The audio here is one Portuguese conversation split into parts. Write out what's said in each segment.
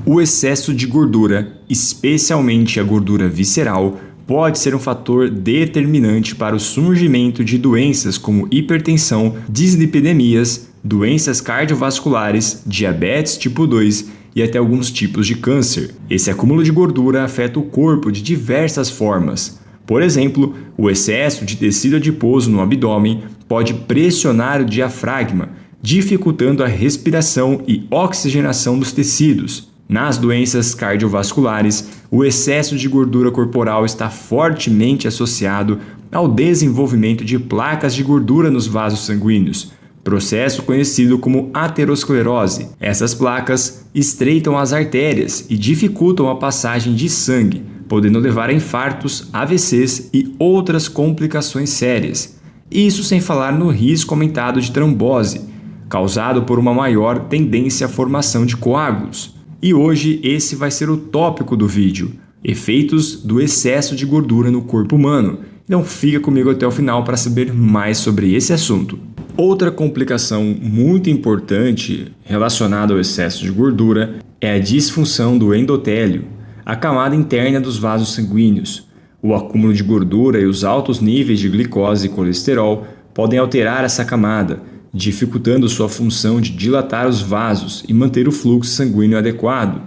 O excesso de gordura, especialmente a gordura visceral, pode ser um fator determinante para o surgimento de doenças como hipertensão, dislipidemias, doenças cardiovasculares, diabetes tipo 2 e até alguns tipos de câncer. Esse acúmulo de gordura afeta o corpo de diversas formas. Por exemplo, o excesso de tecido adiposo no abdômen pode pressionar o diafragma, dificultando a respiração e oxigenação dos tecidos. Nas doenças cardiovasculares, o excesso de gordura corporal está fortemente associado ao desenvolvimento de placas de gordura nos vasos sanguíneos, processo conhecido como aterosclerose. Essas placas estreitam as artérias e dificultam a passagem de sangue, podendo levar a infartos, AVCs e outras complicações sérias. Isso sem falar no risco aumentado de trombose, causado por uma maior tendência à formação de coágulos. E hoje esse vai ser o tópico do vídeo: efeitos do excesso de gordura no corpo humano. Então fica comigo até o final para saber mais sobre esse assunto. Outra complicação muito importante relacionada ao excesso de gordura é a disfunção do endotélio, a camada interna dos vasos sanguíneos. O acúmulo de gordura e os altos níveis de glicose e colesterol podem alterar essa camada, dificultando sua função de dilatar os vasos e manter o fluxo sanguíneo adequado.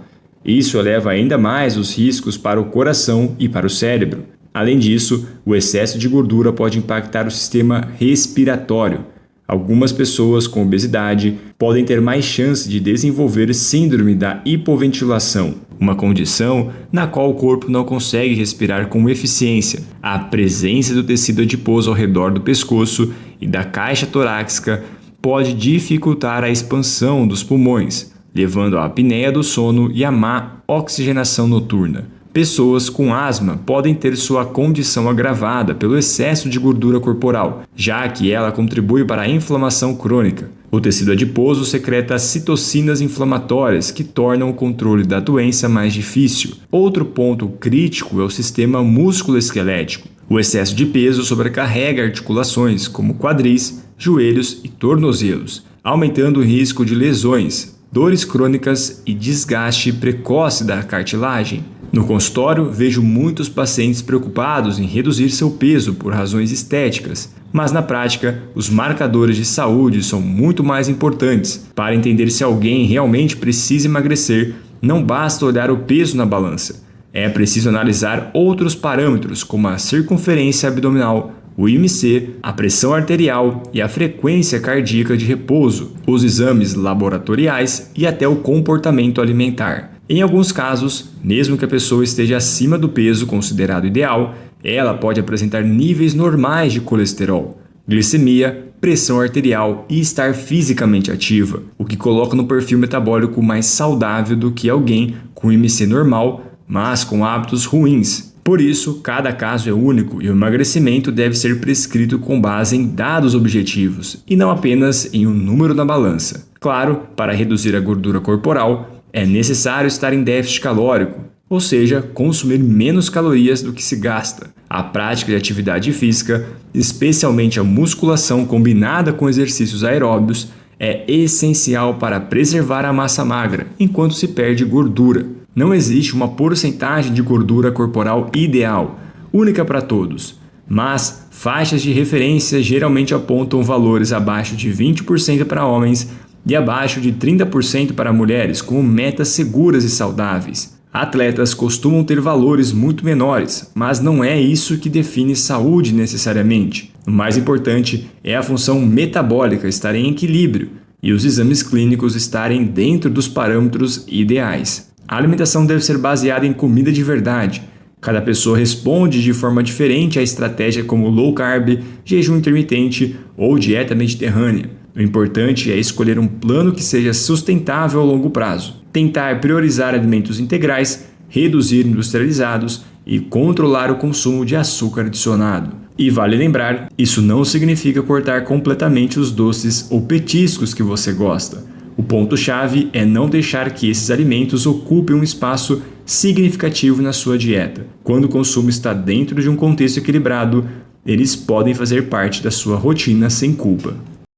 Isso eleva ainda mais os riscos para o coração e para o cérebro. Além disso, o excesso de gordura pode impactar o sistema respiratório. Algumas pessoas com obesidade podem ter mais chance de desenvolver síndrome da hipoventilação, uma condição na qual o corpo não consegue respirar com eficiência. A presença do tecido adiposo ao redor do pescoço e da caixa torácica pode dificultar a expansão dos pulmões, levando à apneia do sono e à má oxigenação noturna. Pessoas com asma podem ter sua condição agravada pelo excesso de gordura corporal, já que ela contribui para a inflamação crônica. O tecido adiposo secreta citocinas inflamatórias que tornam o controle da doença mais difícil. Outro ponto crítico é o sistema músculo-esquelético. O excesso de peso sobrecarrega articulações como quadris, joelhos e tornozelos, aumentando o risco de lesões, dores crônicas e desgaste precoce da cartilagem. No consultório, vejo muitos pacientes preocupados em reduzir seu peso por razões estéticas, mas na prática, os marcadores de saúde são muito mais importantes. Para entender se alguém realmente precisa emagrecer, não basta olhar o peso na balança. É preciso analisar outros parâmetros, como a circunferência abdominal, o IMC, a pressão arterial e a frequência cardíaca de repouso, os exames laboratoriais e até o comportamento alimentar. Em alguns casos, mesmo que a pessoa esteja acima do peso considerado ideal, ela pode apresentar níveis normais de colesterol, glicemia, pressão arterial e estar fisicamente ativa, o que coloca no perfil metabólico mais saudável do que alguém com IMC normal, mas com hábitos ruins. Por isso, cada caso é único e o emagrecimento deve ser prescrito com base em dados objetivos e não apenas em um número na balança. Claro, para reduzir a gordura corporal, é necessário estar em déficit calórico, ou seja, consumir menos calorias do que se gasta. A prática de atividade física, especialmente a musculação combinada com exercícios aeróbios, é essencial para preservar a massa magra enquanto se perde gordura. Não existe uma porcentagem de gordura corporal ideal, única para todos, mas faixas de referência geralmente apontam valores abaixo de 20% para homens e abaixo de 30% para mulheres como metas seguras e saudáveis. Atletas costumam ter valores muito menores, mas não é isso que define saúde necessariamente. O mais importante é a função metabólica estar em equilíbrio e os exames clínicos estarem dentro dos parâmetros ideais. A alimentação deve ser baseada em comida de verdade. Cada pessoa responde de forma diferente a estratégia como low carb, jejum intermitente ou dieta mediterrânea. O importante é escolher um plano que seja sustentável a longo prazo. Tentar priorizar alimentos integrais, reduzir industrializados e controlar o consumo de açúcar adicionado. E vale lembrar, isso não significa cortar completamente os doces ou petiscos que você gosta. O ponto-chave é não deixar que esses alimentos ocupem um espaço significativo na sua dieta. Quando o consumo está dentro de um contexto equilibrado, eles podem fazer parte da sua rotina sem culpa.